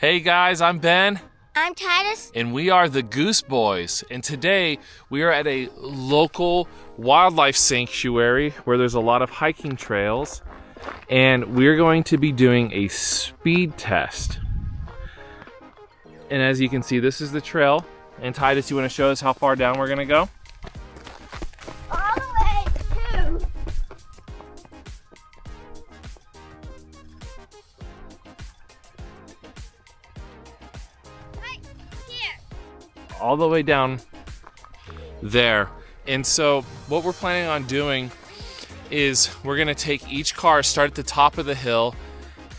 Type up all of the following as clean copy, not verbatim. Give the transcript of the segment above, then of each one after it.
Hey guys, I'm Ben. I'm Titus. And we are the Goose Boys. And today we are at a local wildlife sanctuary where there's a lot of hiking trails. And we're going to be doing a speed test. And as you can see, this is the trail. And Titus, you want to show us how far down we're going to go? All the way to... right here. All the way down there. And so what we're planning on doing is we're gonna take each car, start at the top of the hill,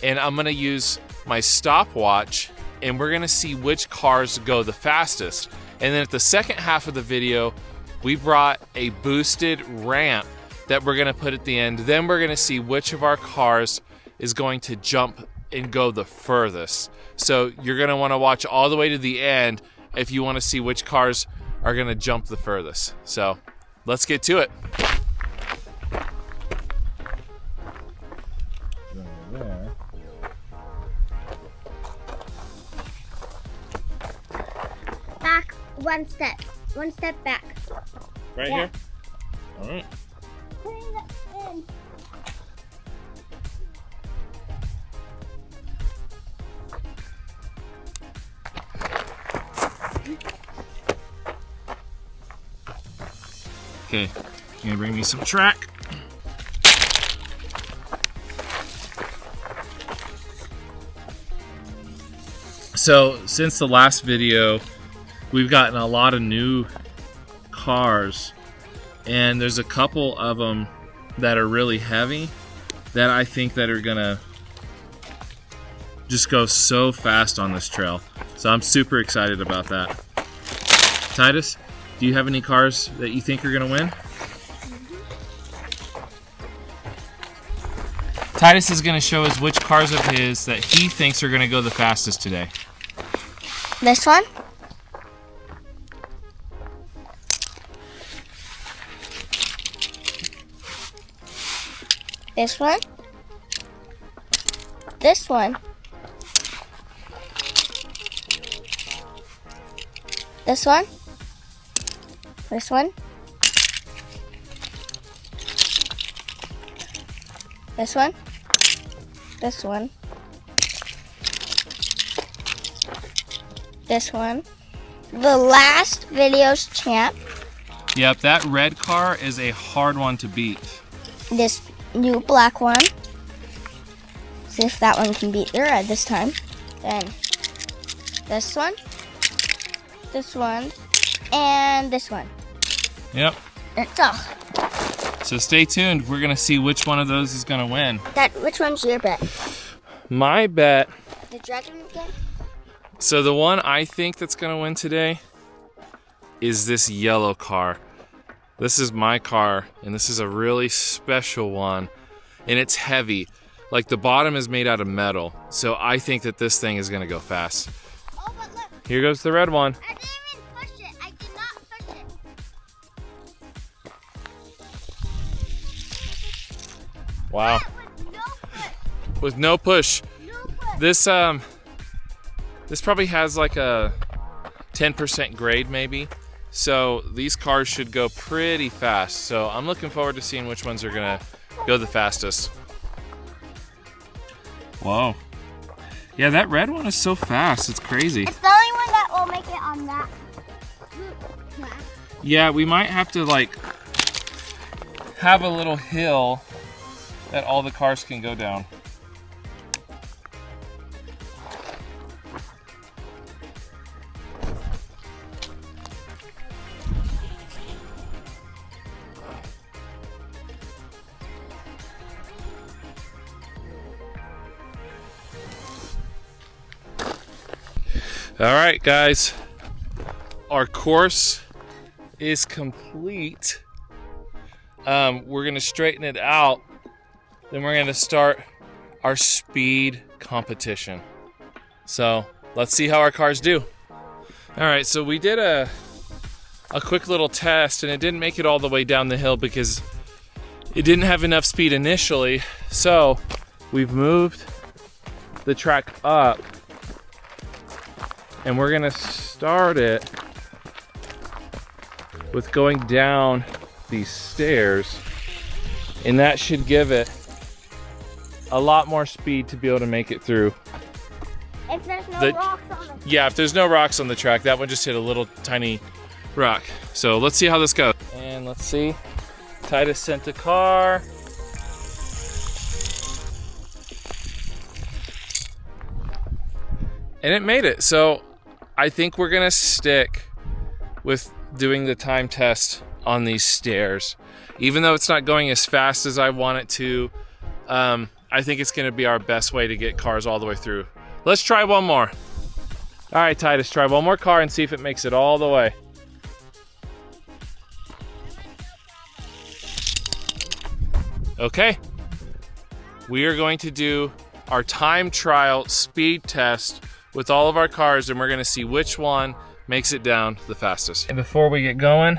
and I'm gonna use my stopwatch, and we're gonna see which cars go the fastest. And then at the second half of the video, we brought a boosted ramp that we're gonna put at the end. Then we're gonna see which of our cars is going to jump and go the furthest. So you're gonna wanna watch all the way to the end if you wanna see which cars are gonna jump the furthest. So let's get to it. Back one step back. Right Yeah. here? All right. Putting it in. Okay, you gonna bring me some track? So, since the last video, we've gotten a lot of new cars, and there's a couple of them that are really heavy that I think that are gonna just go so fast on this trail. So I'm super excited about that. Titus, do you have any cars that you think are gonna win? Titus is gonna show us which cars of his that he thinks are gonna go the fastest today. This one. This one. This one. This one. This one. This one. This one. This one. The last video's champ. Yep, that red car is a hard one to beat. This new black one. See if that one can beat the red this time. Then this one. This one. And this one. Yep. That's all. So stay tuned. We're gonna see which one of those is gonna win. Which one's your bet? My bet. The dragon again? So the one I think that's gonna win today is this yellow car. This is my car, and this is a really special one, and it's heavy. Like the bottom is made out of metal, so I think that this thing is gonna go fast. Oh, but look. Here goes the red one. I didn't even push it. I did not push it. Wow. With no push. With no push. No push. This probably has like a 10% grade maybe. So these cars should go pretty fast. So I'm looking forward to seeing which ones are gonna go the fastest. Whoa. Yeah, that red one is so fast. It's crazy. It's the only one that will make it on that. Yeah, we might have to like have a little hill that all the cars can go down. All right, guys, our course is complete. We're gonna straighten it out, then we're gonna start our speed competition. So let's see how our cars do. All right, so we did a quick little test, and it didn't make it all the way down the hill because it didn't have enough speed initially. So we've moved the track up And we're gonna start it with going down these stairs, and that should give it a lot more speed to be able to make it through. If there's no rocks on the Yeah, if there's no rocks on the track, that one just hit a little tiny rock. So let's see how this goes. And let's see, Titus sent a car. And it made it. So I think we're gonna stick with doing the time test on these stairs. Even though it's not going as fast as I want it to, I think it's gonna be our best way to get cars all the way through. Let's try one more. All right, Titus, try one more car and see if it makes it all the way. Okay, we are going to do our time trial speed test with all of our cars, and we're gonna see which one makes it down the fastest. And before we get going,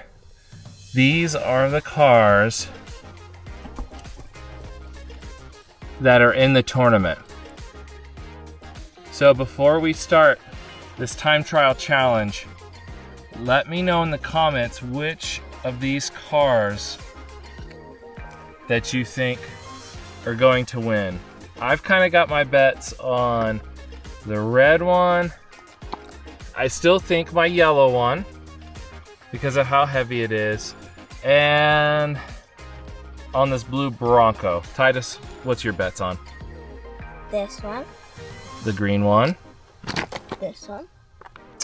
these are the cars that are in the tournament. So before we start this time trial challenge, let me know in the comments which of these cars that you think are going to win. I've kind of got my bets on the red one. I still think my yellow one because of how heavy it is, and on this blue Bronco. Titus, what's your bets on? This one. The green one. This one.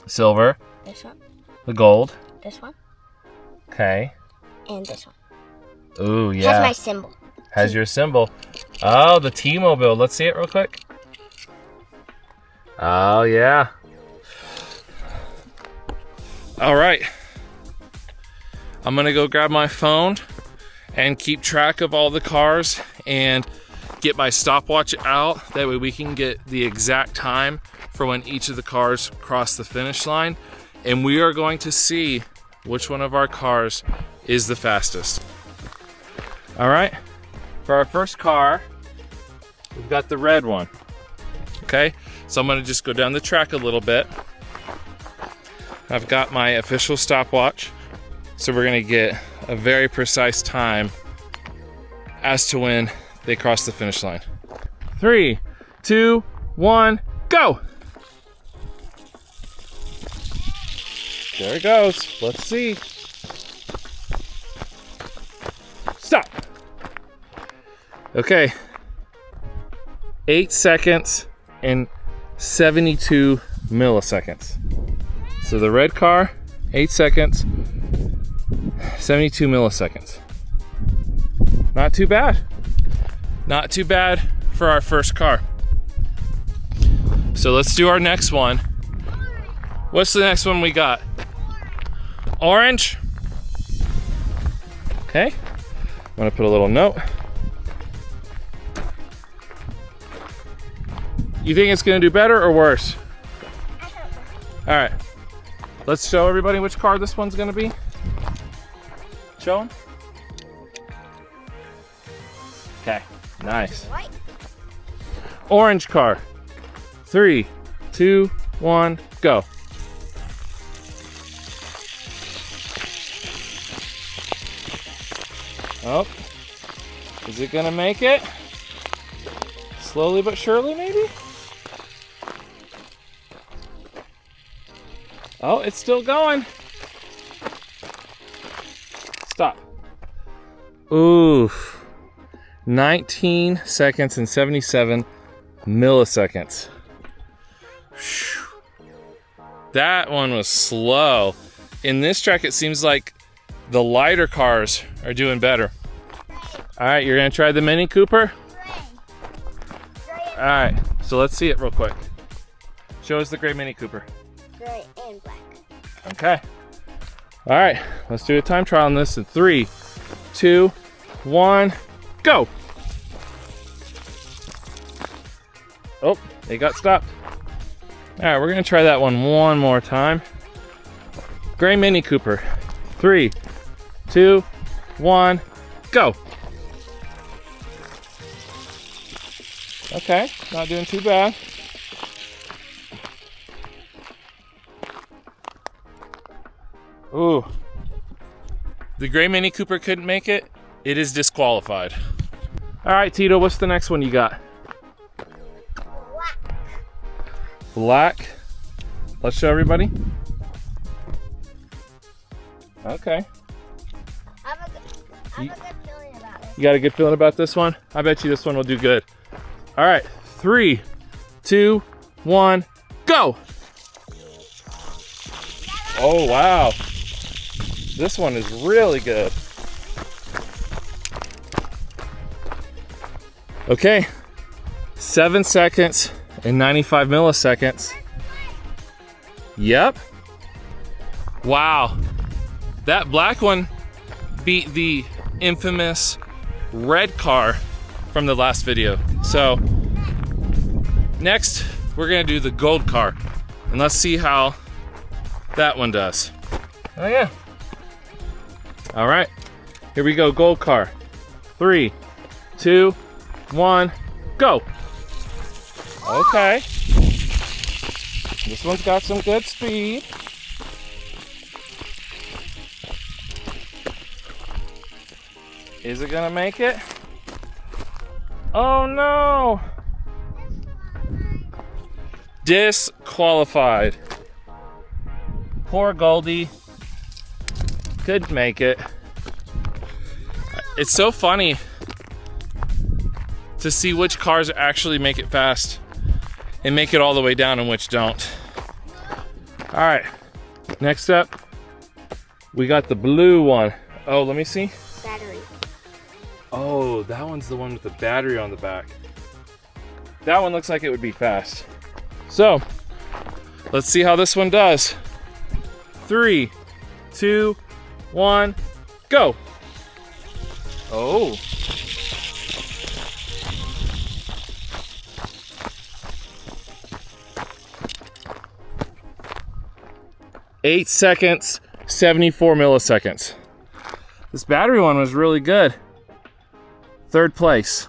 Silver. This one. The gold. This one. Okay. And this one. Ooh, yeah. Has my symbol. Has your symbol. Oh, the T-Mobile. Let's see it real quick. Oh, yeah. All right. I'm gonna go grab my phone and keep track of all the cars and get my stopwatch out. That way we can get the exact time for when each of the cars cross the finish line. And we are going to see which one of our cars is the fastest. All right, for our first car, we've got the red one. Okay, so I'm gonna just go down the track a little bit. I've got my official stopwatch, so we're gonna get a very precise time as to when they cross the finish line. 3, 2, 1, go! There it goes. Let's see. Stop. Okay. 8 seconds and 72 milliseconds. So the red car, 8 seconds, 72 milliseconds. Not too bad. Not too bad for our first car. So let's do our next one. What's the next one we got? Orange. Okay. I'm gonna put a little note. You think it's gonna do better or worse? All right. Let's show everybody which car this one's gonna be. Show them. Okay, nice. Orange car. 3, 2, 1, go. Oh, is it gonna make it? Slowly but surely, maybe? Oh, it's still going. Stop. Oof. 19 seconds and 77 milliseconds. Whew. That one was slow. In this track, it seems like the lighter cars are doing better. All right, you're gonna try the Mini Cooper? All right, so let's see it real quick. Show us the gray Mini Cooper. Gray and black. Okay. All right, let's do a time trial on this in 3, 2, 1, go. Oh, it got stopped. All right, we're gonna try that one more time. Gray Mini Cooper. 3, 2, 1, go. Okay, not doing too bad. Ooh. The gray Mini Cooper couldn't make it. It is disqualified. All right, Tito, what's the next one you got? Black. Let's show everybody. Okay. I have a good feeling about it. You got a good feeling about this one? I bet you this one will do good. All right, 3, 2, 1, go! Oh, wow. This one is really good. Okay, 7 seconds and 95 milliseconds. Yep. Wow. That black one beat the infamous red car from the last video. So next we're gonna do the gold car and let's see how that one does. Oh yeah. All right, here we go, gold car. 3, 2, 1, go. Okay. This one's got some good speed. Is it gonna make it? Oh no! Disqualified. Poor Goldie. Couldn't make it. It's so funny to see which cars actually make it fast and make it all the way down and which don't. All right, next up, we got the blue one. Oh, let me see. Battery. Oh, that one's the one with the battery on the back. That one looks like it would be fast. So, let's see how this one does. 3, 2, 1, go. Oh. Eight seconds, 74 milliseconds. This battery one was really good. 3rd place.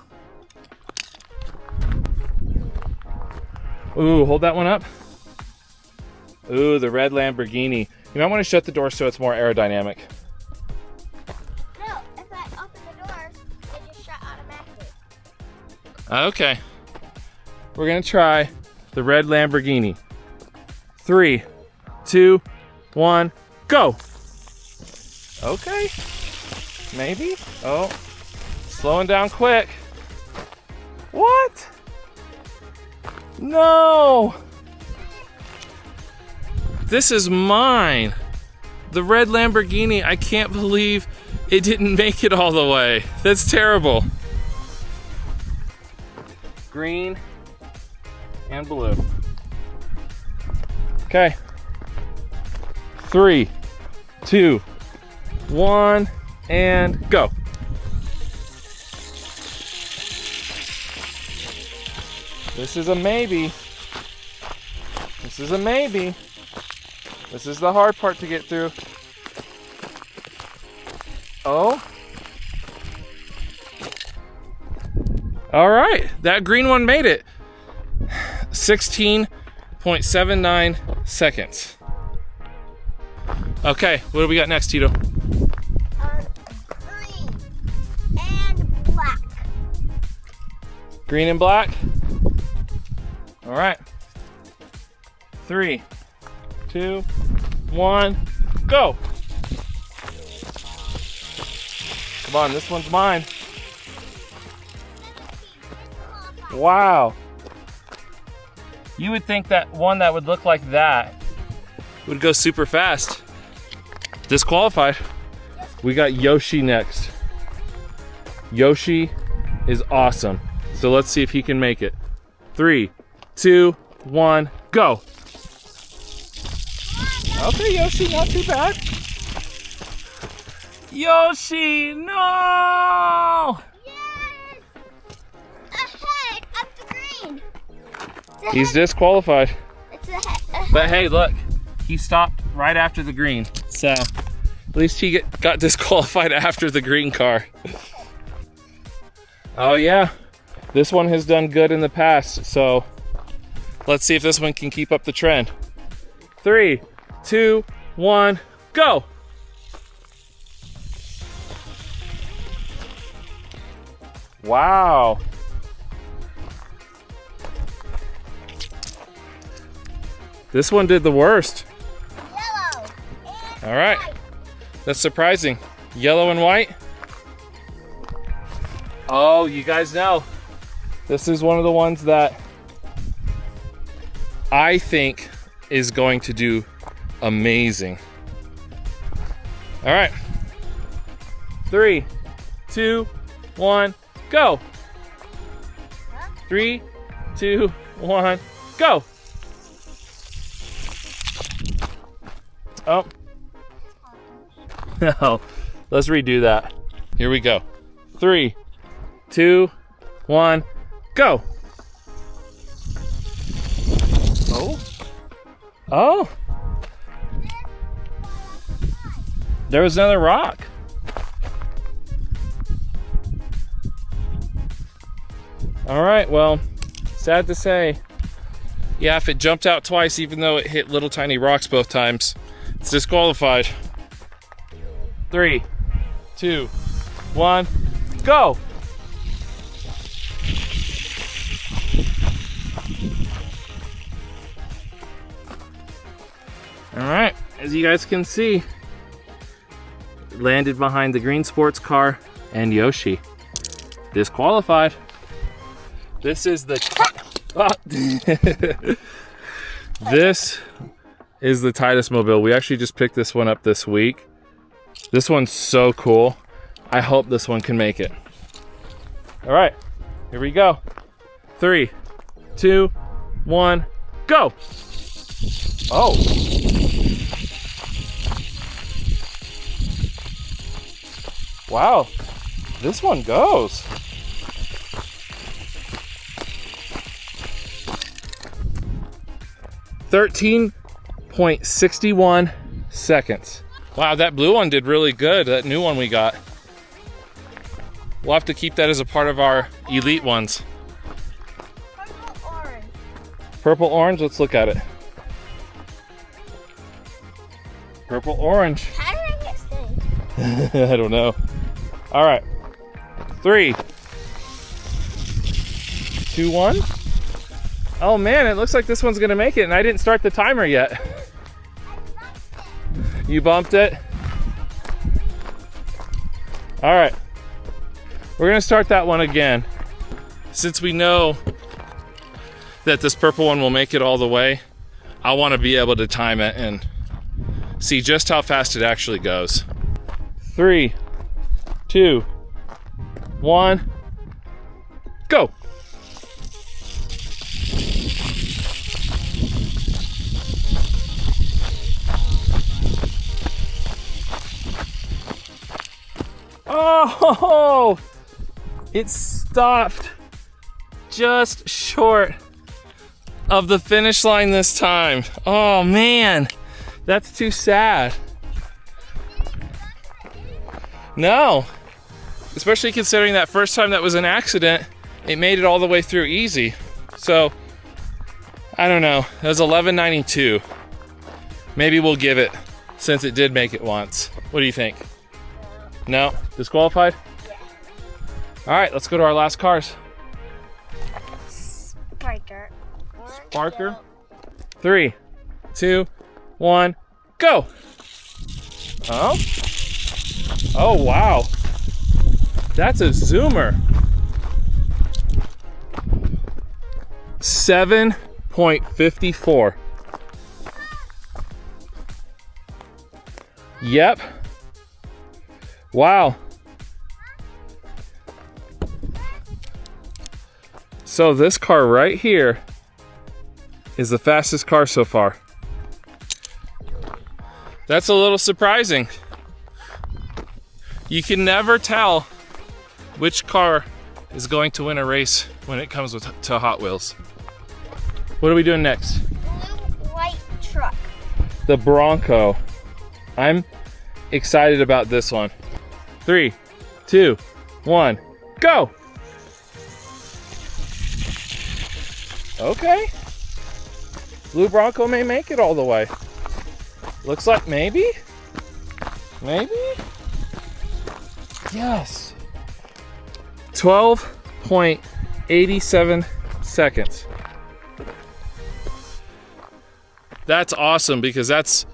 Ooh, hold that one up. Ooh, the red Lamborghini. You might want to shut the door so it's more aerodynamic. No, if I open the doors, they just shut automatically. Okay. We're gonna try the red Lamborghini. 3, 2, 1, go. Okay. Maybe. Oh, slowing down quick. What? No. This is mine. The red Lamborghini. I can't believe it didn't make it all the way. That's terrible. Green and blue. Okay. 3, 2, 1, and go. This is a maybe. This is a maybe. This is the hard part to get through. Oh. All right, that green one made it. 16.79 seconds. Okay, what do we got next, Tito? Green and black. Green and black? All right. 3, 2, 1, go. Come on, this one's mine. Wow. You would think that one that would look like that would go super fast. Disqualified. We got Yoshi next. Yoshi is awesome. So let's see if he can make it. 3, 2, 1, go. Okay, Yoshi, not too bad. Yoshi, no! Yes! Ahead of the green. He's disqualified. It's ahead. But hey, look, he stopped right after the green. So at least he got disqualified after the green car. Oh yeah, this one has done good in the past. So let's see if this one can keep up the trend. 3, 2, 1, go. Wow. This one did the worst. Yellow. All right. White. That's surprising. Yellow and white. Oh, you guys know. This is one of the ones that I think is going to do amazing. All right. 3, 2, 1, go. 3, 2, 1, go. Oh. No. Let's redo that. Here we go. 3, 2, 1, go. Oh. Oh. There was another rock. All right, well, sad to say. Yeah, if it jumped out twice, even though it hit little tiny rocks both times, it's disqualified. 3, 2, 1, go. All right, as you guys can see, it landed behind the green sports car and Yoshi. Disqualified. This is the this is the tightest mobile. We actually just picked this one up this week. This one's so cool. I hope this one can make it. All right, here we go. 3, 2, 1, go. Oh. Wow, this one goes. 13.61 seconds. Wow, that blue one did really good. That new one we got. We'll have to keep that as a part of our elite ones. Purple orange. Purple orange, let's look at it. Purple orange. How did I get stained? I don't know. All right, 3, 2, 1. Oh man, it looks like this one's gonna make it, and I didn't start the timer yet. You bumped it? All right, we're gonna start that one again. Since we know that this purple one will make it all the way, I wanna be able to time it and see just how fast it actually goes. 3, 2, 1, go. Oh, it stopped just short of the finish line this time. Oh man, that's too sad. No, especially considering that first time that was an accident, it made it all the way through easy. So, I don't know, it was 11:92. Maybe we'll give it, since it did make it once. What do you think? No? Disqualified? Yeah. All right, let's go to our last cars. Sparker. Parker. 3, 2, 1, go. Oh. Oh, wow. That's a zoomer. 7.54. Yep. Wow. So this car right here is the fastest car so far. That's a little surprising. You can never tell which car is going to win a race when it comes to Hot Wheels. What are we doing next? Blue white truck. The Bronco. I'm excited about this one. 3, 2, 1, go! Okay. Blue Bronco may make it all the way. Looks like maybe? Maybe? Yes. 12.87 seconds. That's awesome because that's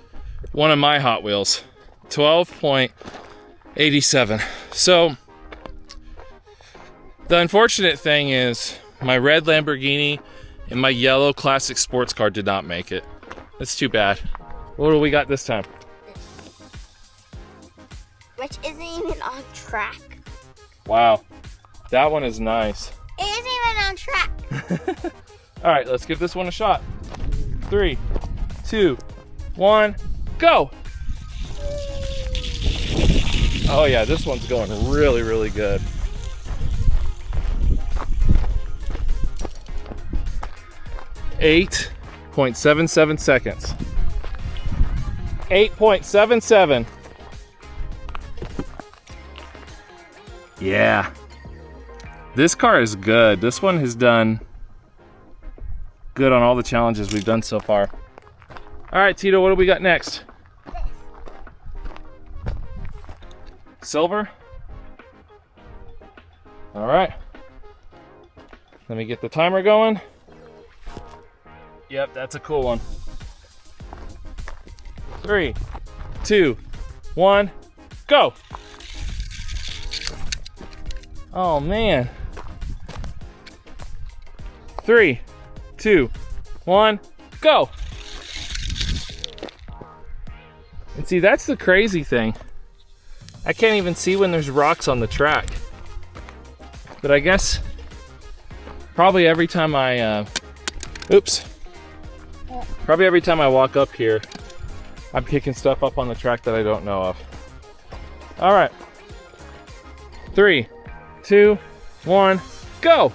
one of my Hot Wheels. 12.87. So the unfortunate thing is my red Lamborghini and my yellow classic sports car did not make it. That's too bad. What do we got this time? Which isn't even on track. Wow, that one is nice. It isn't even on track. All right, let's give this one a shot. 3, 2, 1, go. Oh yeah, this one's going really, really good. .77 seconds. 8.77. Yeah. This car is good. This one has done good on all the challenges we've done so far. All right, Tito, what do we got next? Silver? All right. Let me get the timer going. Yep, that's a cool one. 3, 2, 1, go. Oh man. 3, 2, 1, go. And see, that's the crazy thing. I can't even see when there's rocks on the track. But I guess probably every time I, probably every time I walk up here, I'm picking stuff up on the track that I don't know of. All right. 3, 2, 1, go.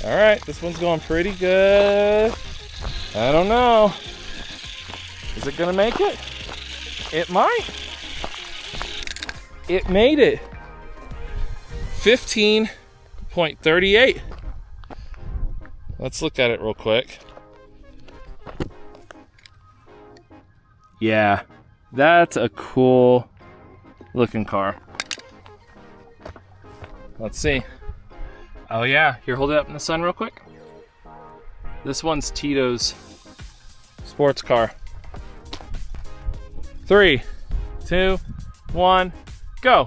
All right, this one's going pretty good. I don't know. Is it gonna make it? It might. It made it. 15.38. Let's look at it real quick. Yeah, that's a cool looking car. Let's see. Oh yeah, here, hold it up in the sun real quick. This one's Tito's sports car. 3, 2, 1, go.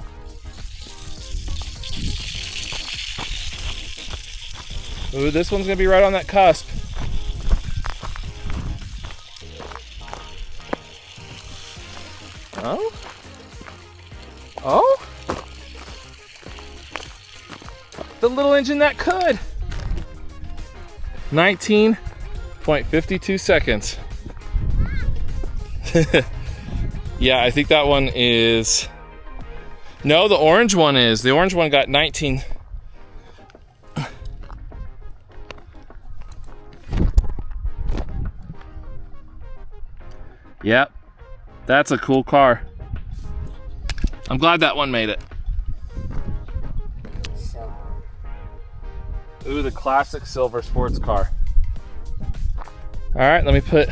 Ooh, this one's gonna be right on that cusp. Oh? Oh? The little engine that could. 19.52 seconds. Yeah, I think that one is... No, the orange one is. The orange one got 19. Yep, that's a cool car. I'm glad that one made it. Ooh, the classic silver sports car. All right, let me put...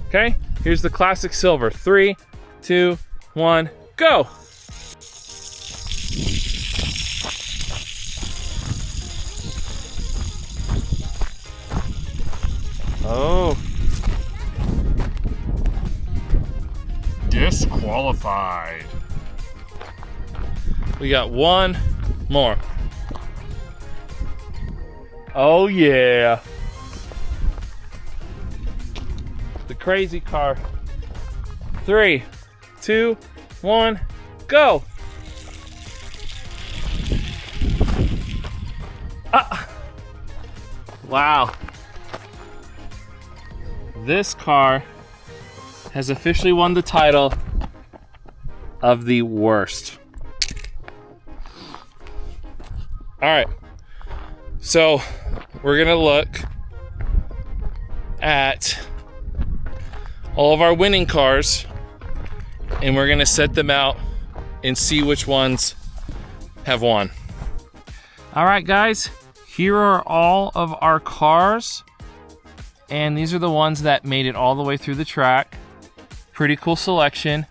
Okay, here's the classic silver. 3, 2, 1, go. Oh. Disqualified. We got one more. Oh yeah. The crazy car. 3, 2, 1, go. Ah. Wow. This car has officially won the title of the worst. All right, so we're gonna look at all of our winning cars and we're gonna set them out and see which ones have won. All right, guys, here are all of our cars, and these are the ones that made it all the way through the track. Pretty cool selection,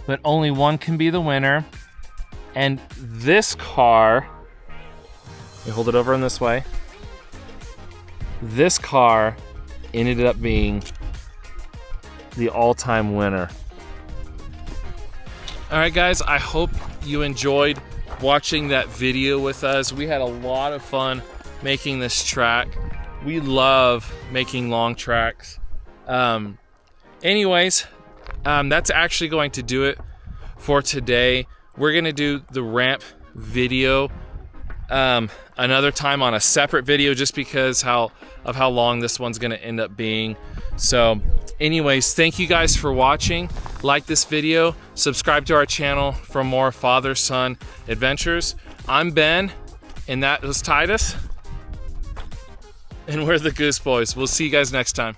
but only one can be the winner. And this car, you hold it over in this way. This car ended up being the all-time winner. All right, guys, I hope you enjoyed watching that video with us. We had a lot of fun making this track. We love making long tracks. Anyways, that's actually going to do it for today. We're gonna do the ramp video another time on a separate video, just because of how long this one's gonna end up being. So anyways, thank you guys for watching. Like this video, subscribe to our channel for more father-son adventures. I'm Ben, and that was Titus, and we're the Goose Boys. We'll see you guys next time.